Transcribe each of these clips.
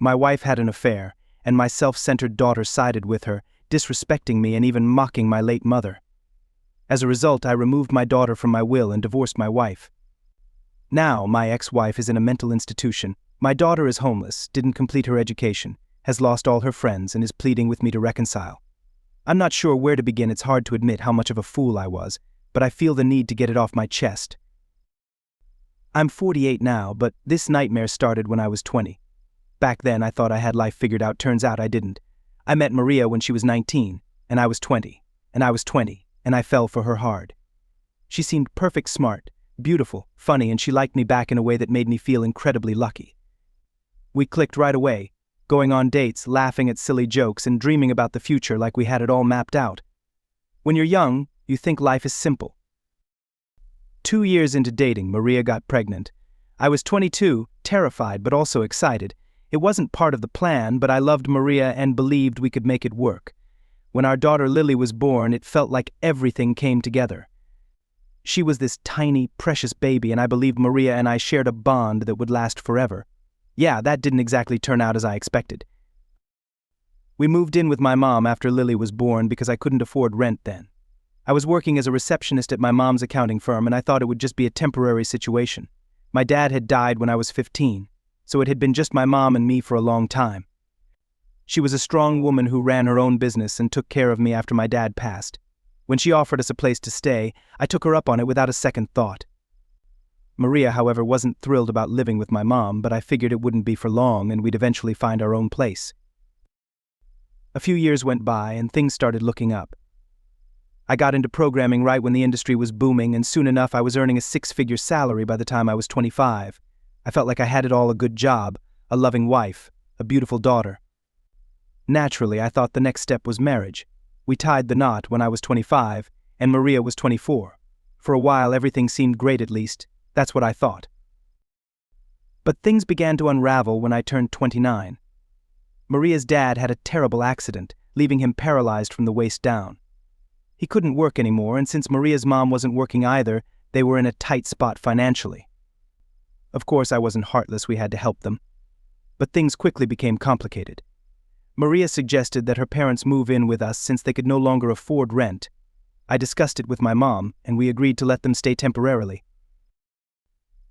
My wife had an affair, and my self-centered daughter sided with her, disrespecting me and even mocking my late mother. As a result, I removed my daughter from my will and divorced my wife. Now, my ex-wife is in a mental institution. My daughter is homeless, didn't complete her education, has lost all her friends, and is pleading with me to reconcile. I'm not sure where to begin. It's hard to admit how much of a fool I was, but I feel the need to get it off my chest. I'm 48 now, but this nightmare started when I was 20. Back then, I thought I had life figured out. Turns out I didn't. I met Maria when she was 19, and I was 20, and I was 20, and I fell for her hard. She seemed perfect, smart, beautiful, funny, and she liked me back in a way that made me feel incredibly lucky. We clicked right away, going on dates, laughing at silly jokes, and dreaming about the future like we had it all mapped out. When you're young, you think life is simple. 2 years into dating, Maria got pregnant. I was 22, terrified but also excited. It wasn't part of the plan, but I loved Maria and believed we could make it work. When our daughter Lily was born, it felt like everything came together. She was this tiny, precious baby, and I believed Maria and I shared a bond that would last forever. Yeah, that didn't exactly turn out as I expected. We moved in with my mom after Lily was born because I couldn't afford rent then. I was working as a receptionist at my mom's accounting firm, and I thought it would just be a temporary situation. My dad had died when I was 15, so it had been just my mom and me for a long time. She was a strong woman who ran her own business and took care of me after my dad passed. When she offered us a place to stay, I took her up on it without a second thought. Maria, however, wasn't thrilled about living with my mom, but I figured it wouldn't be for long and we'd eventually find our own place. A few years went by and things started looking up. I got into programming right when the industry was booming, and soon enough I was earning a 6-figure salary by the time I was 25. I felt like I had it all: a good job, a loving wife, a beautiful daughter. Naturally, I thought the next step was marriage. We tied the knot when I was 25, and Maria was 24. For a while everything seemed great, at least. That's what I thought. But things began to unravel when I turned 29. Maria's dad had a terrible accident, leaving him paralyzed from the waist down. He couldn't work anymore, and since Maria's mom wasn't working either, they were in a tight spot financially. Of course, I wasn't heartless. We had to help them. But things quickly became complicated. Maria suggested that her parents move in with us since they could no longer afford rent. I discussed it with my mom, and we agreed to let them stay temporarily.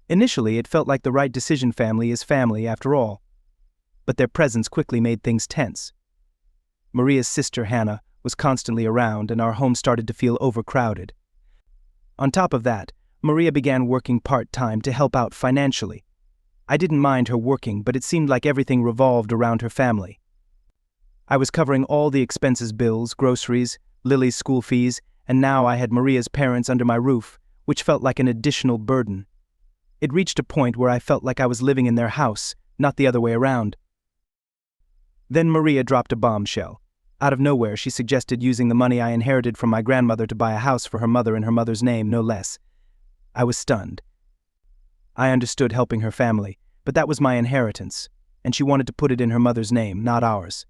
Initially, it felt like the right decision. Family is family, after all. But their presence quickly made things tense. Maria's sister, Hannah, was constantly around, and our home started to feel overcrowded. On top of that, Maria began working part-time to help out financially. I didn't mind her working, but it seemed like everything revolved around her family. I was covering all the expenses: bills, groceries, Lily's school fees, and now I had Maria's parents under my roof, which felt like an additional burden. It reached a point where I felt like I was living in their house, not the other way around. Then Maria dropped a bombshell. Out of nowhere, she suggested using the money I inherited from my grandmother to buy a house for her mother in her mother's name, no less. I was stunned. I understood helping her family, but that was my inheritance, and she wanted to put it in her mother's name, not ours.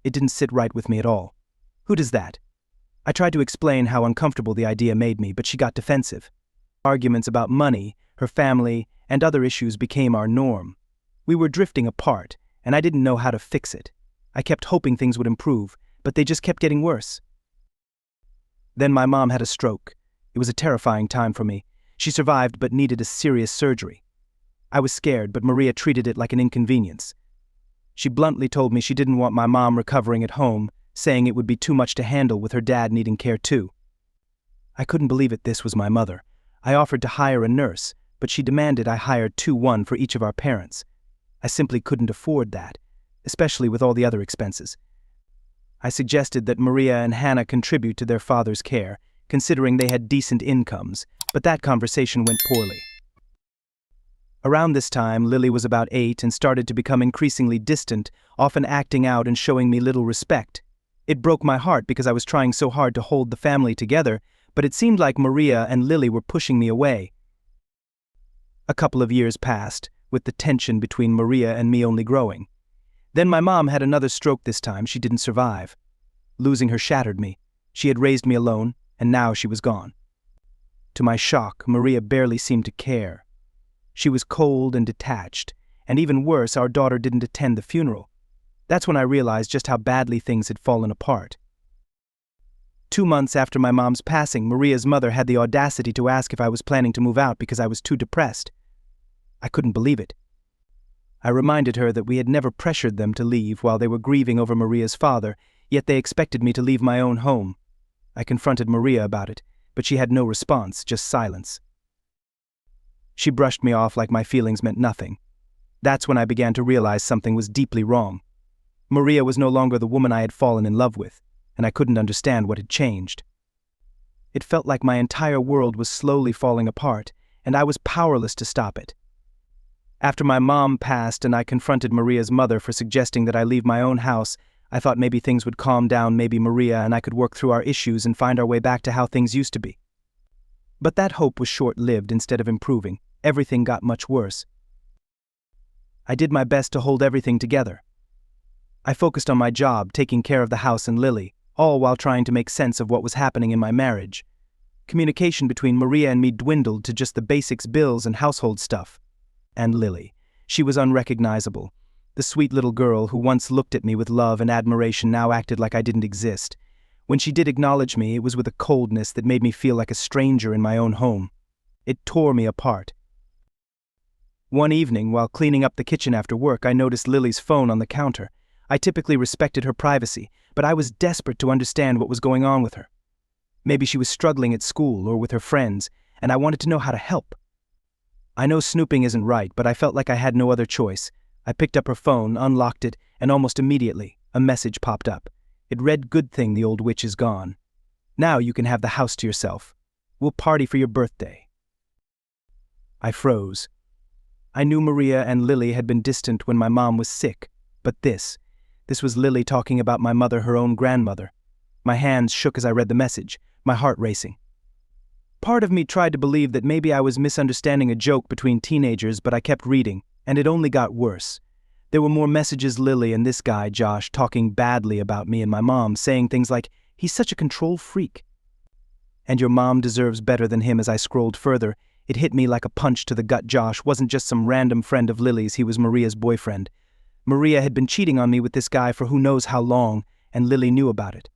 It didn't sit right with me at all. Who does that? I tried to explain how uncomfortable the idea made me, but she got defensive. Arguments about money, her family, and other issues became our norm. We were drifting apart, and I didn't know how to fix it. I kept hoping things would improve, but they just kept getting worse. Then my mom had a stroke. It was a terrifying time for me. She survived but needed a serious surgery. I was scared, but Maria treated it like an inconvenience. She bluntly told me she didn't want my mom recovering at home, saying it would be too much to handle with her dad needing care too. I couldn't believe it. This was my mother. I offered to hire a nurse, but she demanded I hire 2-1 for each of our parents. I simply couldn't afford that, especially with all the other expenses. I suggested that Maria and Hannah contribute to their father's care, considering they had decent incomes, but that conversation went poorly. Around this time, Lily was about 8 and started to become increasingly distant, often acting out and showing me little respect. It broke my heart because I was trying so hard to hold the family together, but it seemed like Maria and Lily were pushing me away. A couple of years passed, with the tension between Maria and me only growing. Then my mom had another stroke. This time she didn't survive. Losing her shattered me. She had raised me alone, and now she was gone. To my shock, Maria barely seemed to care. She was cold and detached, and even worse, our daughter didn't attend the funeral. That's when I realized just how badly things had fallen apart. 2 months after my mom's passing, Maria's mother had the audacity to ask if I was planning to move out because I was too depressed. I couldn't believe it. I reminded her that we had never pressured them to leave while they were grieving over Maria's father, yet they expected me to leave my own home. I confronted Maria about it, but she had no response, just silence. She brushed me off like my feelings meant nothing. That's when I began to realize something was deeply wrong. Maria was no longer the woman I had fallen in love with, and I couldn't understand what had changed. It felt like my entire world was slowly falling apart, and I was powerless to stop it. After my mom passed and I confronted Maria's mother for suggesting that I leave my own house, I thought maybe things would calm down, maybe Maria and I could work through our issues and find our way back to how things used to be. But that hope was short-lived. Instead of improving, everything got much worse. I did my best to hold everything together. I focused on my job, taking care of the house and Lily, all while trying to make sense of what was happening in my marriage. Communication between Maria and me dwindled to just the basics, bills and household stuff. And Lily. She was unrecognizable. The sweet little girl who once looked at me with love and admiration now acted like I didn't exist. When she did acknowledge me, it was with a coldness that made me feel like a stranger in my own home. It tore me apart. One evening, while cleaning up the kitchen after work, I noticed Lily's phone on the counter. I typically respected her privacy, but I was desperate to understand what was going on with her. Maybe she was struggling at school or with her friends, and I wanted to know how to help. I know snooping isn't right, but I felt like I had no other choice. I picked up her phone, unlocked it, and almost immediately, a message popped up. It read, "Good thing the old witch is gone. Now you can have the house to yourself. We'll party for your birthday." I froze. I knew Maria and Lily had been distant when my mom was sick, but this was Lily talking about my mother, her own grandmother. My hands shook as I read the message, my heart racing. Part of me tried to believe that maybe I was misunderstanding a joke between teenagers, but I kept reading, and it only got worse. There were more messages, Lily and this guy, Josh, talking badly about me and my mom, saying things like, "He's such a control freak. And your mom deserves better than him." As I scrolled further, it hit me like a punch to the gut. Josh wasn't just some random friend of Lily's, he was Maria's boyfriend. Maria had been cheating on me with this guy for who knows how long, and Lily knew about it.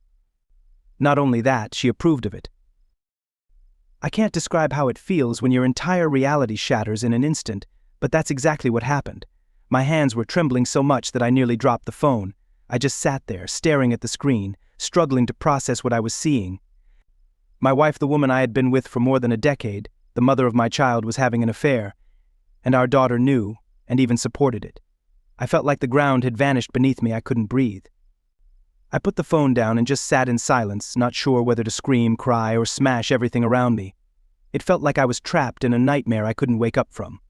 Not only that, she approved of it. I can't describe how it feels when your entire reality shatters in an instant, but that's exactly what happened. My hands were trembling so much that I nearly dropped the phone. I just sat there, staring at the screen, struggling to process what I was seeing. My wife, the woman I had been with for more than a decade, the mother of my child, was having an affair, and our daughter knew, and even supported it. I felt like the ground had vanished beneath me. I couldn't breathe. I put the phone down and just sat in silence, not sure whether to scream, cry, or smash everything around me. It felt like I was trapped in a nightmare I couldn't wake up from.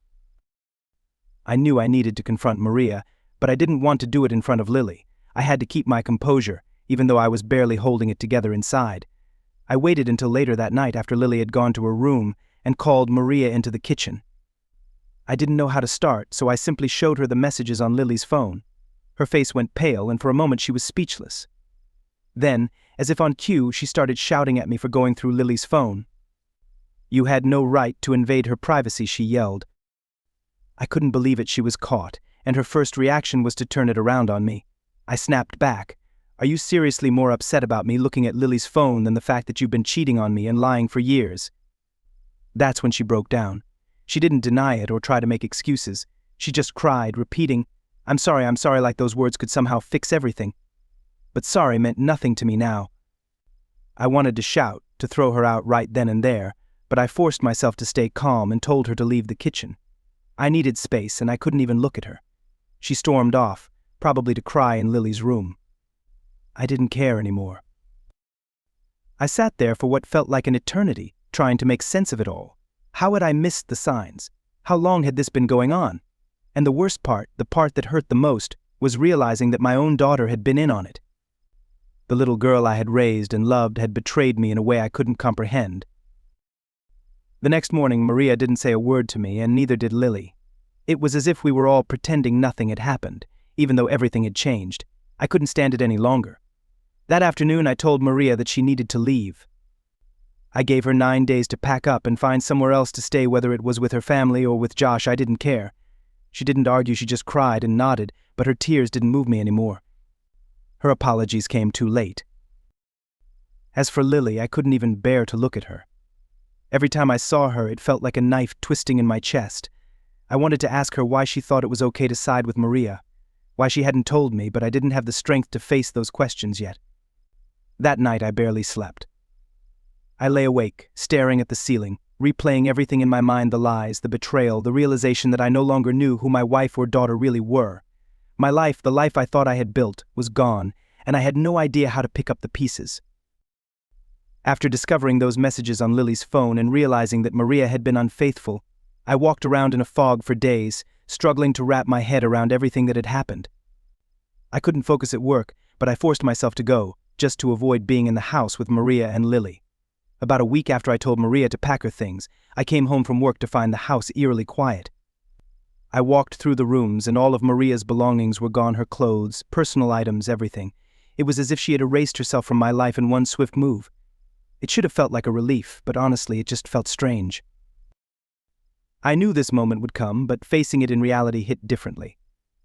I knew I needed to confront Maria, but I didn't want to do it in front of Lily. I had to keep my composure, even though I was barely holding it together inside. I waited until later that night after Lily had gone to her room and called Maria into the kitchen. I didn't know how to start, so I simply showed her the messages on Lily's phone. Her face went pale, and for a moment she was speechless. Then, as if on cue, she started shouting at me for going through Lily's phone. "You had no right to invade her privacy," she yelled. I couldn't believe it. She was caught, and her first reaction was to turn it around on me. I snapped back. "Are you seriously more upset about me looking at Lily's phone than the fact that you've been cheating on me and lying for years?" That's when she broke down. She didn't deny it or try to make excuses. She just cried, repeating, I'm sorry, like those words could somehow fix everything. But sorry meant nothing to me now. I wanted to shout, to throw her out right then and there, but I forced myself to stay calm and told her to leave the kitchen. I needed space, and I couldn't even look at her. She stormed off, probably to cry in Lily's room. I didn't care anymore. I sat there for what felt like an eternity, trying to make sense of it all. How had I missed the signs? How long had this been going on? And the worst part, the part that hurt the most, was realizing that my own daughter had been in on it. The little girl I had raised and loved had betrayed me in a way I couldn't comprehend. The next morning, Maria didn't say a word to me, and neither did Lily. It was as if we were all pretending nothing had happened, even though everything had changed. I couldn't stand it any longer. That afternoon, I told Maria that she needed to leave. I gave her 9 days to pack up and find somewhere else to stay, whether it was with her family or with Josh. I didn't care. She didn't argue, she just cried and nodded, but her tears didn't move me anymore. Her apologies came too late. As for Lily, I couldn't even bear to look at her. Every time I saw her, it felt like a knife twisting in my chest. I wanted to ask her why she thought it was okay to side with Maria, why she hadn't told me, but I didn't have the strength to face those questions yet. That night I barely slept. I lay awake, staring at the ceiling, replaying everything in my mind, the lies, the betrayal, the realization that I no longer knew who my wife or daughter really were. My life, the life I thought I had built, was gone, and I had no idea how to pick up the pieces. After discovering those messages on Lily's phone and realizing that Maria had been unfaithful, I walked around in a fog for days, struggling to wrap my head around everything that had happened. I couldn't focus at work, but I forced myself to go, just to avoid being in the house with Maria and Lily. About a week after I told Maria to pack her things, I came home from work to find the house eerily quiet. I walked through the rooms and all of Maria's belongings were gone, her clothes, personal items, everything. It was as if she had erased herself from my life in one swift move. It should have felt like a relief, but honestly, it just felt strange. I knew this moment would come, but facing it in reality hit differently.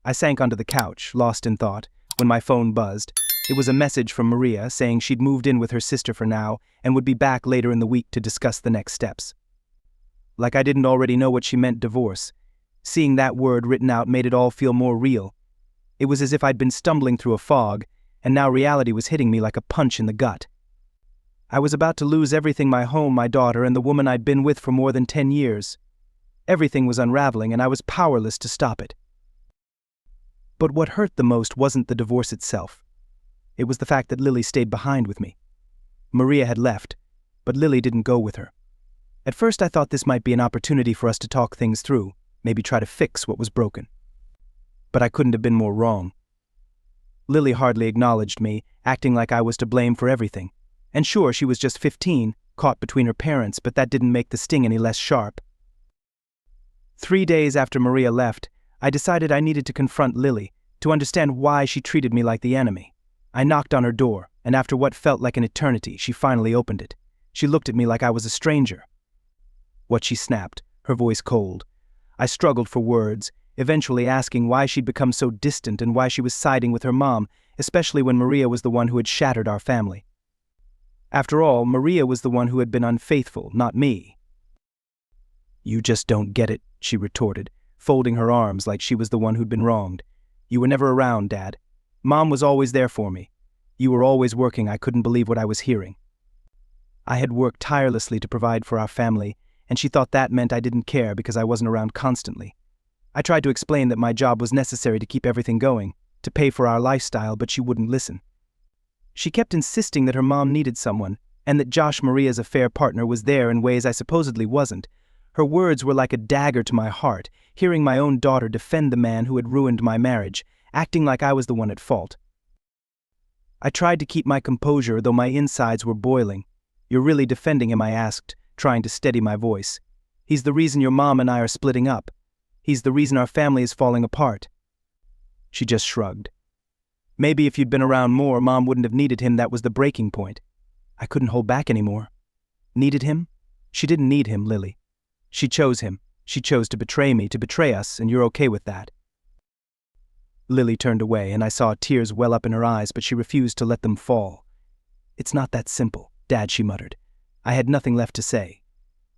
I sank onto the couch, lost in thought, when my phone buzzed. It was a message from Maria saying she'd moved in with her sister for now and would be back later in the week to discuss the next steps. Like I didn't already know what she meant, divorce. Seeing that word written out made it all feel more real. It was as if I'd been stumbling through a fog, and now reality was hitting me like a punch in the gut. I was about to lose everything, my home, my daughter, and the woman I'd been with for more than 10 years. Everything was unraveling, and I was powerless to stop it. But what hurt the most wasn't the divorce itself. It was the fact that Lily stayed behind with me. Maria had left, but Lily didn't go with her. At first I thought this might be an opportunity for us to talk things through, maybe try to fix what was broken. But I couldn't have been more wrong. Lily hardly acknowledged me, acting like I was to blame for everything. And sure, she was just 15, caught between her parents, but that didn't make the sting any less sharp. 3 days after Maria left, I decided I needed to confront Lily, to understand why she treated me like the enemy. I knocked on her door, and after what felt like an eternity, she finally opened it. She looked at me like I was a stranger. What, she snapped, her voice cold. I struggled for words, eventually asking why she'd become so distant and why she was siding with her mom, especially when Maria was the one who had shattered our family. After all, Maria was the one who had been unfaithful, not me. "You just don't get it," she retorted, folding her arms like she was the one who'd been wronged. "You were never around, Dad. Mom was always there for me. You were always working." I couldn't believe what I was hearing. I had worked tirelessly to provide for our family, and she thought that meant I didn't care because I wasn't around constantly. I tried to explain that my job was necessary to keep everything going, to pay for our lifestyle, but she wouldn't listen. She kept insisting that her mom needed someone, and that Josh, Maria's affair partner, was there in ways I supposedly wasn't. Her words were like a dagger to my heart, hearing my own daughter defend the man who had ruined my marriage, acting like I was the one at fault. I tried to keep my composure, though my insides were boiling. "You're really defending him?" I asked, trying to steady my voice. "He's the reason your mom and I are splitting up. He's the reason our family is falling apart." She just shrugged. "Maybe if you'd been around more, Mom wouldn't have needed him. That was the breaking point." I couldn't hold back anymore. Needed him? She didn't need him, Lily. She chose him. She chose to betray me, to betray us, and you're okay with that. Lily turned away, and I saw tears well up in her eyes, but she refused to let them fall. "It's not that simple, Dad," she muttered. I had nothing left to say.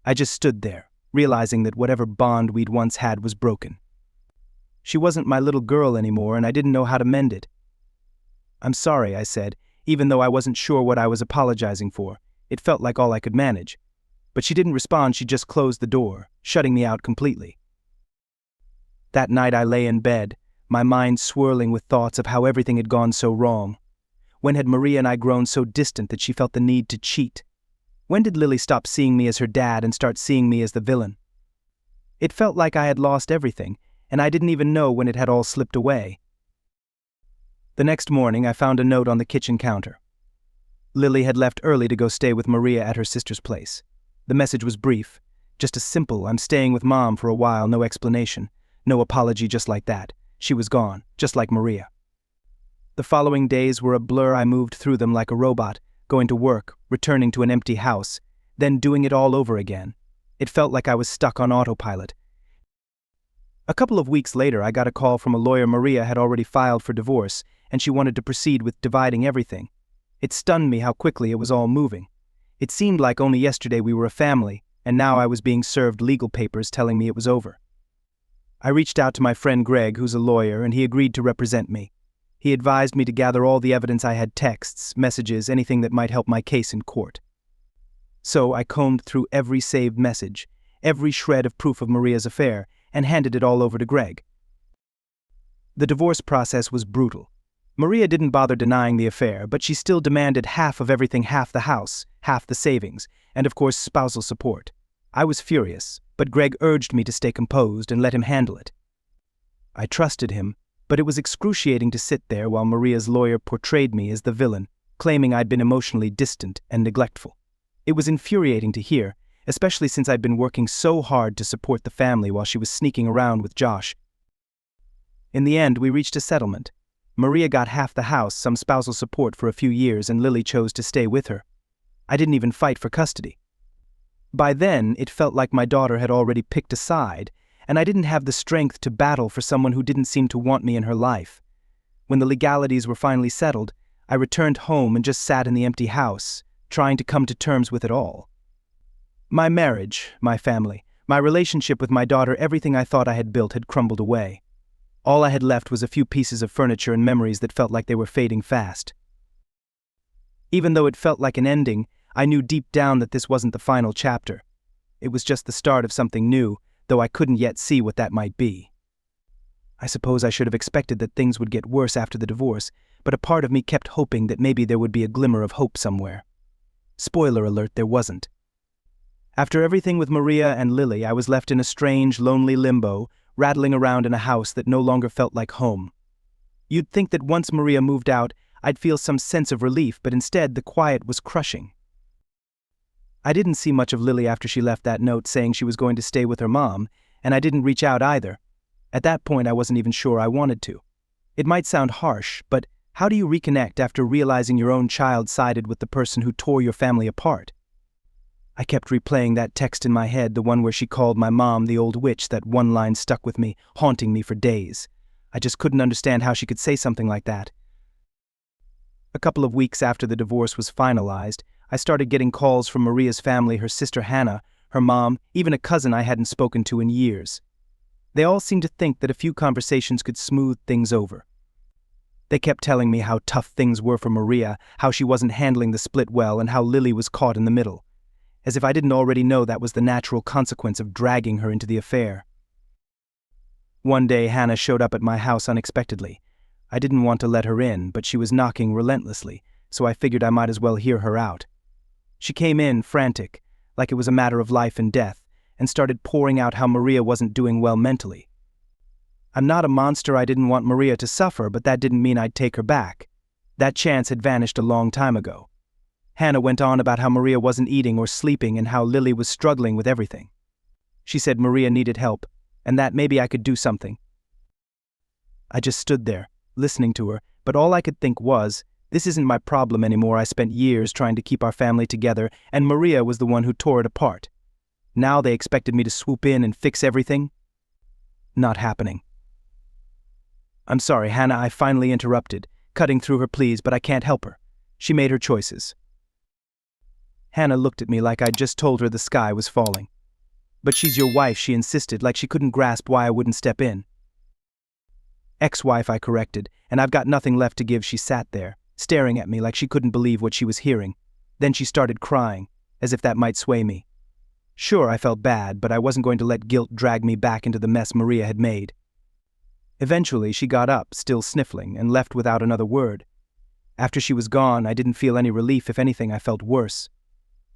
I just stood there, realizing that whatever bond we'd once had was broken. She wasn't my little girl anymore, and I didn't know how to mend it. "I'm sorry," I said, even though I wasn't sure what I was apologizing for. It felt like all I could manage. But she didn't respond. She just closed the door, shutting me out completely. That night I lay in bed, my mind swirling with thoughts of how everything had gone so wrong. When had Maria and I grown so distant that she felt the need to cheat? When did Lily stop seeing me as her dad and start seeing me as the villain? It felt like I had lost everything, and I didn't even know when it had all slipped away. The next morning I found a note on the kitchen counter. Lily had left early to go stay with Maria at her sister's place. The message was brief, just a simple "I'm staying with Mom for a while," no explanation, no apology, just like that. She was gone, just like Maria. The following days were a blur. I moved through them like a robot, going to work, returning to an empty house, then doing it all over again. It felt like I was stuck on autopilot. A couple of weeks later, I got a call from a lawyer Maria had already filed for divorce, and she wanted to proceed with dividing everything. It stunned me how quickly it was all moving. It seemed like only yesterday we were a family, and now I was being served legal papers telling me it was over. I reached out to my friend Greg, who's a lawyer, and he agreed to represent me. He advised me to gather all the evidence I had: texts, messages, anything that might help my case in court. So I combed through every saved message, every shred of proof of Maria's affair, and handed it all over to Greg. The divorce process was brutal. Maria didn't bother denying the affair, but she still demanded half of everything: half the house, half the savings, and of course spousal support. I was furious, but Greg urged me to stay composed and let him handle it. I trusted him, but it was excruciating to sit there while Maria's lawyer portrayed me as the villain, claiming I'd been emotionally distant and neglectful. It was infuriating to hear, especially since I'd been working so hard to support the family while she was sneaking around with Josh. In the end, we reached a settlement. Maria got half the house, some spousal support for a few years, and Lily chose to stay with her. I didn't even fight for custody. By then, it felt like my daughter had already picked a side, and I didn't have the strength to battle for someone who didn't seem to want me in her life. When the legalities were finally settled, I returned home and just sat in the empty house, trying to come to terms with it all. My marriage, my family, my relationship with my daughter, everything I thought I had built had crumbled away. All I had left was a few pieces of furniture and memories that felt like they were fading fast. Even though it felt like an ending, I knew deep down that this wasn't the final chapter. It was just the start of something new, though I couldn't yet see what that might be. I suppose I should have expected that things would get worse after the divorce, but a part of me kept hoping that maybe there would be a glimmer of hope somewhere. Spoiler alert, there wasn't. After everything with Maria and Lily, I was left in a strange, lonely limbo, rattling around in a house that no longer felt like home. You'd think that once Maria moved out, I'd feel some sense of relief, but instead the quiet was crushing. I didn't see much of Lily after she left that note saying she was going to stay with her mom, and I didn't reach out either. At that point, I wasn't even sure I wanted to. It might sound harsh, but how do you reconnect after realizing your own child sided with the person who tore your family apart? I kept replaying that text in my head, the one where she called my mom the old witch. That one line stuck with me, haunting me for days. I just couldn't understand how she could say something like that. A couple of weeks after the divorce was finalized, I started getting calls from Maria's family, her sister Hannah, her mom, even a cousin I hadn't spoken to in years. They all seemed to think that a few conversations could smooth things over. They kept telling me how tough things were for Maria, how she wasn't handling the split well, and how Lily was caught in the middle. As if I didn't already know that was the natural consequence of dragging her into the affair. One day, Hannah showed up at my house unexpectedly. I didn't want to let her in, but she was knocking relentlessly, so I figured I might as well hear her out. She came in, frantic, like it was a matter of life and death, and started pouring out how Maria wasn't doing well mentally. I'm not a monster. I didn't want Maria to suffer, but that didn't mean I'd take her back. That chance had vanished a long time ago. Hannah went on about how Maria wasn't eating or sleeping and how Lily was struggling with everything. She said Maria needed help, and that maybe I could do something. I just stood there, listening to her, but all I could think was, this isn't my problem anymore. I spent years trying to keep our family together, and Maria was the one who tore it apart. Now they expected me to swoop in and fix everything? Not happening. I'm sorry, Hannah, I finally interrupted, cutting through her pleas, but I can't help her. She made her choices. Hannah looked at me like I'd just told her the sky was falling. But she's your wife, she insisted, like she couldn't grasp why I wouldn't step in. Ex-wife, I corrected, and I've got nothing left to give. She sat there, staring at me like she couldn't believe what she was hearing. Then she started crying, as if that might sway me. Sure, I felt bad, but I wasn't going to let guilt drag me back into the mess Maria had made. Eventually, she got up, still sniffling, and left without another word. After she was gone, I didn't feel any relief. If anything, I felt worse.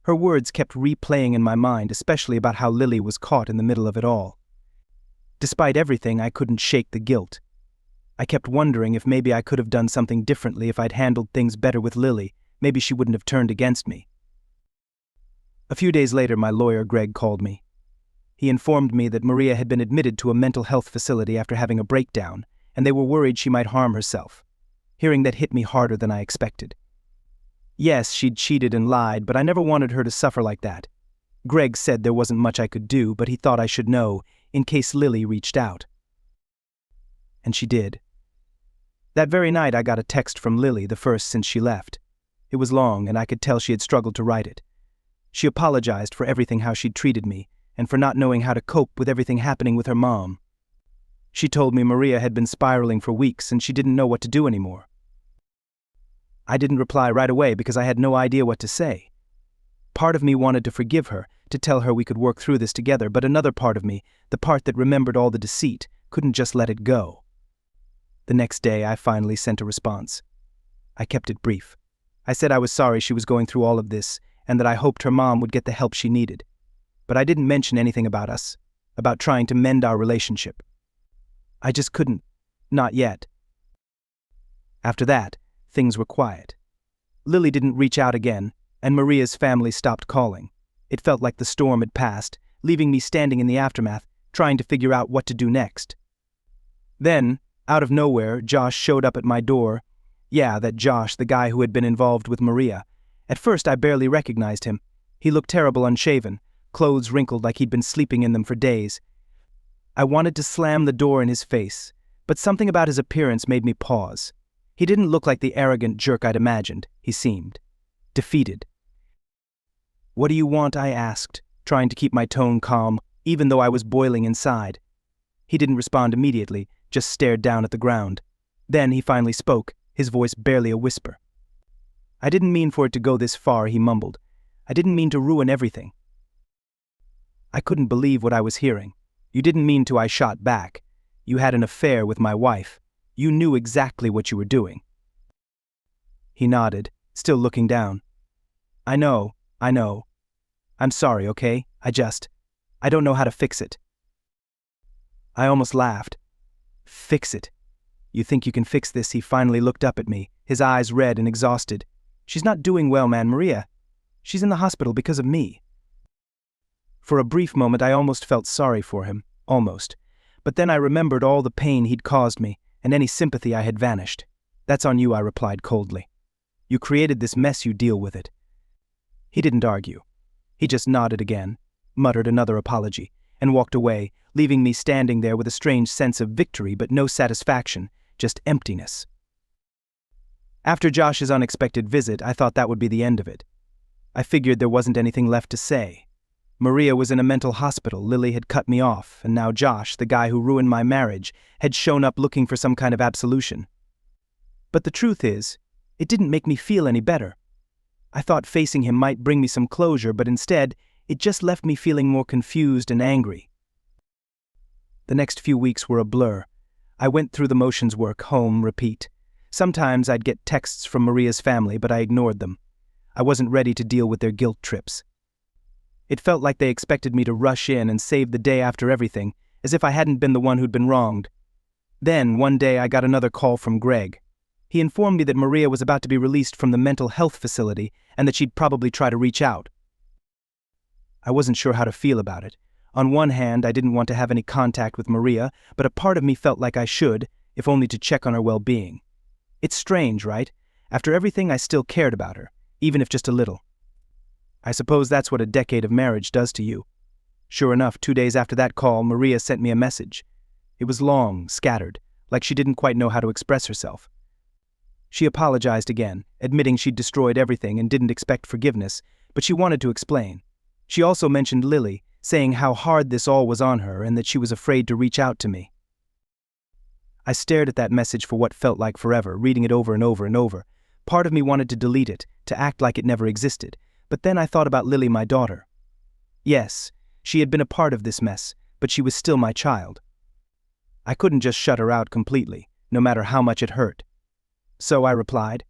Her words kept replaying in my mind, especially about how Lily was caught in the middle of it all. Despite everything, I couldn't shake the guilt. I kept wondering if maybe I could have done something differently, if I'd handled things better with Lily. Maybe she wouldn't have turned against me. A few days later, my lawyer, Greg, called me. He informed me that Maria had been admitted to a mental health facility after having a breakdown, and they were worried she might harm herself. Hearing that hit me harder than I expected. Yes, she'd cheated and lied, but I never wanted her to suffer like that. Greg said there wasn't much I could do, but he thought I should know, in case Lily reached out. and she did. That very night I got a text from Lily, the first since she left. It was long, and I could tell she had struggled to write it. She apologized for everything, how she'd treated me, and for not knowing how to cope with everything happening with her mom. She told me Maria had been spiraling for weeks and she didn't know what to do anymore. I didn't reply right away because I had no idea what to say. Part of me wanted to forgive her, to tell her we could work through this together, but another part of me, the part that remembered all the deceit, couldn't just let it go. The next day I finally sent a response. I kept it brief. I said I was sorry she was going through all of this and that I hoped her mom would get the help she needed. But I didn't mention anything about us, about trying to mend our relationship. I just couldn't. Not yet. After that, things were quiet. Lily didn't reach out again, and Maria's family stopped calling. It felt like the storm had passed, leaving me standing in the aftermath, trying to figure out what to do next. Then, out of nowhere, Josh showed up at my door. Yeah, that Josh, the guy who had been involved with Maria. At first I barely recognized him. He looked terrible unshaven, clothes wrinkled like he'd been sleeping in them for days. I wanted to slam the door in his face, but something about his appearance made me pause. He didn't look like the arrogant jerk I'd imagined. He seemed defeated. "What do you want?" I asked, trying to keep my tone calm, even though I was boiling inside. He didn't respond immediately, just stared down at the ground. Then he finally spoke, his voice barely a whisper. "I didn't mean for it to go this far," he mumbled. "I didn't mean to ruin everything." I couldn't believe what I was hearing. "You didn't mean to," I shot back. "You had an affair with my wife. You knew exactly what you were doing." He nodded, still looking down. I know. I'm sorry, okay? I don't know how to fix it." I almost laughed. "Fix it? You think you can fix this?" He finally looked up at me, his eyes red and exhausted. "She's not doing well, man, Maria. She's in the hospital because of me." For a brief moment I almost felt sorry for him, almost. But then I remembered all the pain he'd caused me, and any sympathy I had vanished. "That's on you," I replied coldly. "You created this mess, you deal with it." He didn't argue. He just nodded again, muttered another apology, and walked away, leaving me standing there with a strange sense of victory but no satisfaction, just emptiness. After Josh's unexpected visit, I thought that would be the end of it. I figured there wasn't anything left to say. Maria was in a mental hospital, Lily had cut me off, and now Josh, the guy who ruined my marriage, had shown up looking for some kind of absolution. But the truth is, it didn't make me feel any better. I thought facing him might bring me some closure, but instead, it just left me feeling more confused and angry. The next few weeks were a blur. I went through the motions: work, home, repeat. Sometimes I'd get texts from Maria's family, but I ignored them. I wasn't ready to deal with their guilt trips. It felt like they expected me to rush in and save the day after everything, as if I hadn't been the one who'd been wronged. Then, one day, I got another call from Greg. He informed me that Maria was about to be released from the mental health facility and that she'd probably try to reach out. I wasn't sure how to feel about it. On one hand, I didn't want to have any contact with Maria, but a part of me felt like I should, if only to check on her well-being. It's strange, right? After everything, I still cared about her, even if just a little. I suppose that's what a decade of marriage does to you. Sure enough, 2 days after that call, Maria sent me a message. It was long, scattered, like she didn't quite know how to express herself. She apologized again, admitting she'd destroyed everything and didn't expect forgiveness, but she wanted to explain. She also mentioned Lily, saying how hard this all was on her and that she was afraid to reach out to me. I stared at that message for what felt like forever, reading it over and over and over. Part of me wanted to delete it, to act like it never existed, but then I thought about Lily, my daughter. Yes, she had been a part of this mess, but she was still my child. I couldn't just shut her out completely, no matter how much it hurt. So I replied.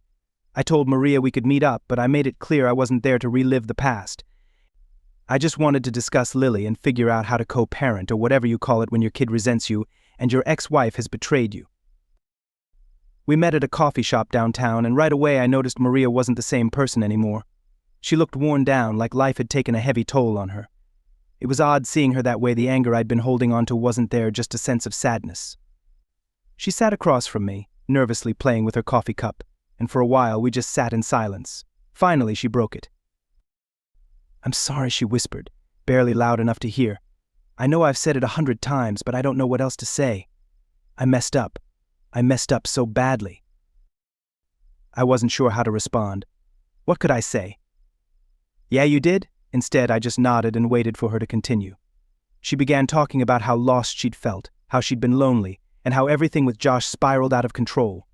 I told Maria we could meet up, but I made it clear I wasn't there to relive the past. I just wanted to discuss Lily and figure out how to co-parent, or whatever you call it when your kid resents you and your ex-wife has betrayed you. We met at a coffee shop downtown, and right away I noticed Maria wasn't the same person anymore. She looked worn down, like life had taken a heavy toll on her. It was odd seeing her that way. The anger I'd been holding on to wasn't there, just a sense of sadness. She sat across from me, nervously playing with her coffee cup, and for a while we just sat in silence. Finally, she broke it. "I'm sorry," she whispered, barely loud enough to hear. "I know I've said it 100 times, but I don't know what else to say. I messed up. I messed up so badly. I wasn't sure how to respond. What could I say? Yeah, you did? Instead, I just nodded and waited for her to continue. She began talking about how lost she'd felt, how she'd been lonely, and how everything with Josh spiraled out of control.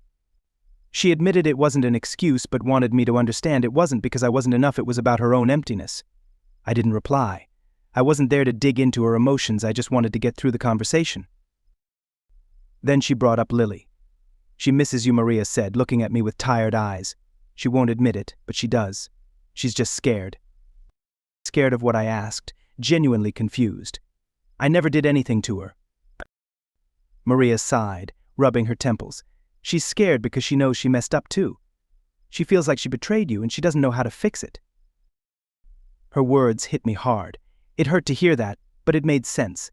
She admitted it wasn't an excuse but wanted me to understand it wasn't because I wasn't enough, it was about her own emptiness. I didn't reply. I wasn't there to dig into her emotions, I just wanted to get through the conversation. Then she brought up Lily. She misses you, Maria said, looking at me with tired eyes. She won't admit it, but she does. She's just scared. Scared of what I asked, genuinely confused. I never did anything to her. Maria sighed, rubbing her temples. She's scared because she knows she messed up too. She feels like she betrayed you and she doesn't know how to fix it. Her words hit me hard. It hurt to hear that, but it made sense.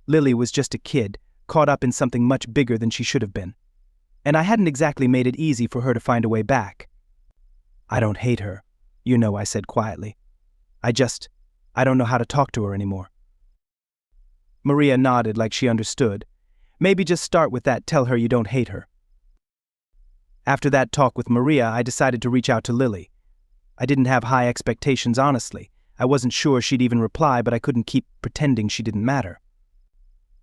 Lily was just a kid, caught up in something much bigger than she should have been. And I hadn't exactly made it easy for her to find a way back. I don't hate her, you know, I said quietly. I don't know how to talk to her anymore. Maria nodded like she understood. Maybe just start with that, tell her you don't hate her. After that talk with Maria, I decided to reach out to Lily. I didn't have high expectations, honestly. I wasn't sure she'd even reply, but I couldn't keep pretending she didn't matter.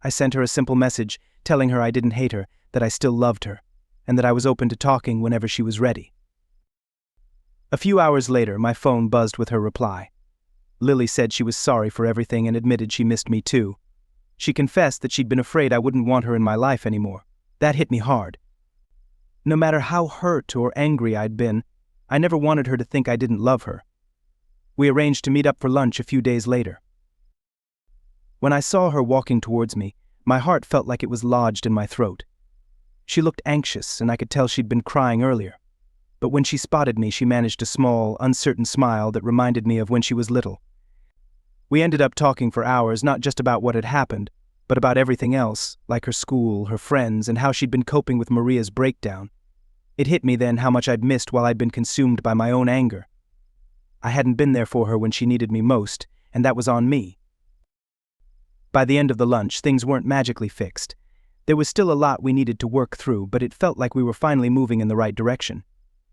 I sent her a simple message, telling her I didn't hate her, that I still loved her, and that I was open to talking whenever she was ready. A few hours later, my phone buzzed with her reply. Lily said she was sorry for everything and admitted she missed me too. She confessed that she'd been afraid I wouldn't want her in my life anymore. That hit me hard. No matter how hurt or angry I'd been, I never wanted her to think I didn't love her. We arranged to meet up for lunch a few days later. When I saw her walking towards me, my heart felt like it was lodged in my throat. She looked anxious, and I could tell she'd been crying earlier. But when she spotted me, she managed a small, uncertain smile that reminded me of when she was little. We ended up talking for hours, not just about what had happened, but about everything else, like her school, her friends, and how she'd been coping with Maria's breakdown. It hit me then how much I'd missed while I'd been consumed by my own anger. I hadn't been there for her when she needed me most, and that was on me. By the end of the lunch, things weren't magically fixed. There was still a lot we needed to work through, but it felt like we were finally moving in the right direction.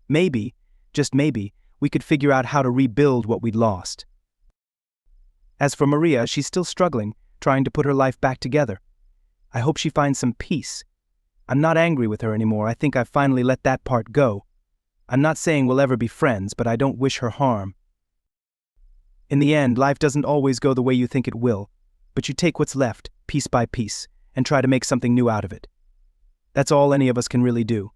Maybe, just maybe, we could figure out how to rebuild what we'd lost. As for Maria, she's still struggling, trying to put her life back together. I hope she finds some peace. I'm not angry with her anymore. I think I've finally let that part go. I'm not saying we'll ever be friends, but I don't wish her harm. In the end, life doesn't always go the way you think it will, but you take what's left, piece by piece, and try to make something new out of it. That's all any of us can really do.